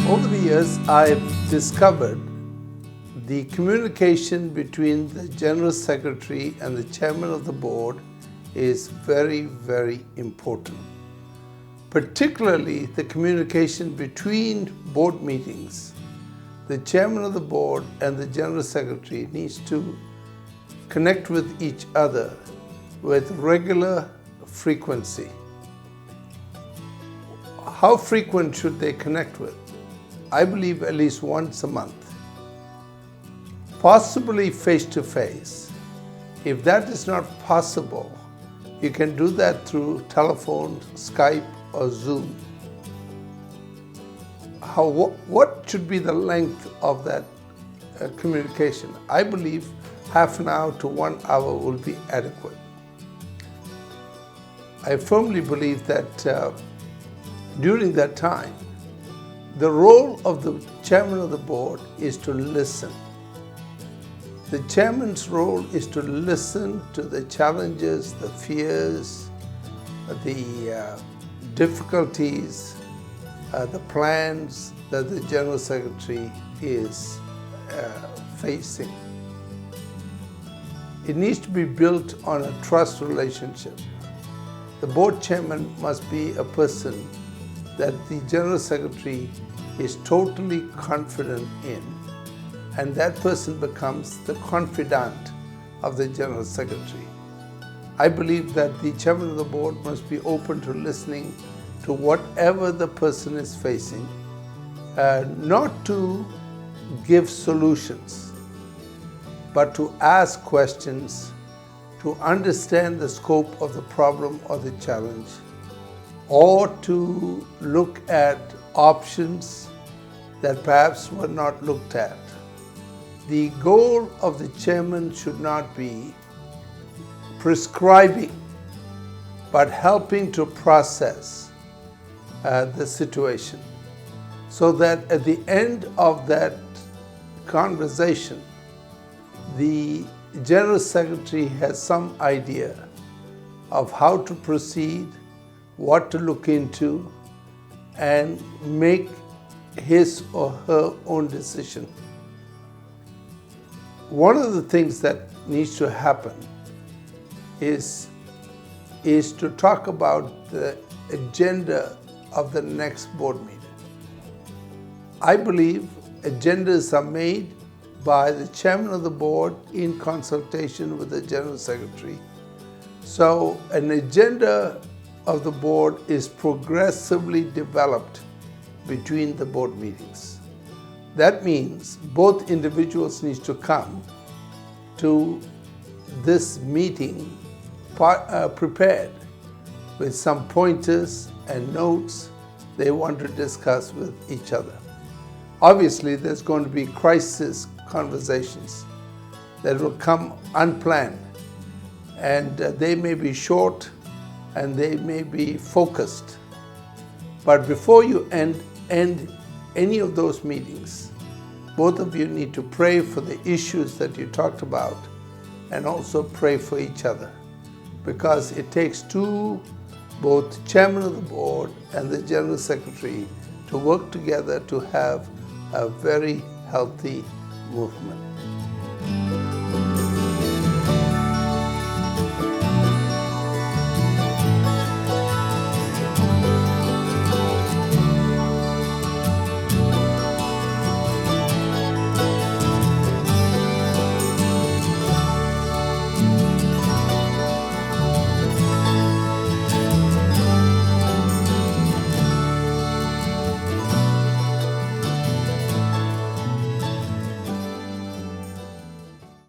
Over the years, I've discovered the communication between the General Secretary and the Chairman of the Board is very, very important. Particularly the communication between board meetings. The Chairman of the Board and the General Secretary needs to connect with each other with regular frequency. How frequent should they connect with? I believe at least once a month. Possibly face-to-face. If that is not possible, you can do that through telephone, Skype, or Zoom. What should be the length of that communication? I believe half an hour to 1 hour will be adequate. I firmly believe that during that time, the role of the chairman of the board is to listen. The chairman's role is to listen to the challenges, the fears, the difficulties, the plans that the General Secretary is facing. It needs to be built on a trust relationship. The board chairman must be a person that the General Secretary is totally confident in, and that person becomes the confidant of the General Secretary. I believe that the Chairman of the Board must be open to listening to whatever the person is facing, not to give solutions, but to ask questions, to understand the scope of the problem or the challenge, or to look at options that perhaps were not looked at. The goal of the chairman should not be prescribing, but helping to process the situation, so that at the end of that conversation, the General Secretary has some idea of how to proceed, what to look into, and make his or her own decision. One of the things that needs to happen is to talk about the agenda of the next board meeting. I believe agendas are made by the chairman of the board in consultation with the General Secretary. So an agenda of the board is progressively developed between the board meetings. That means both individuals need to come to this meeting prepared with some pointers and notes they want to discuss with each other. Obviously, there's going to be crisis conversations that will come unplanned, and they may be short and they may be focused. But before you end any of those meetings, both of you need to pray for the issues that you talked about and also pray for each other, because it takes two, both chairman of the board and the General Secretary, to work together to have a very healthy movement.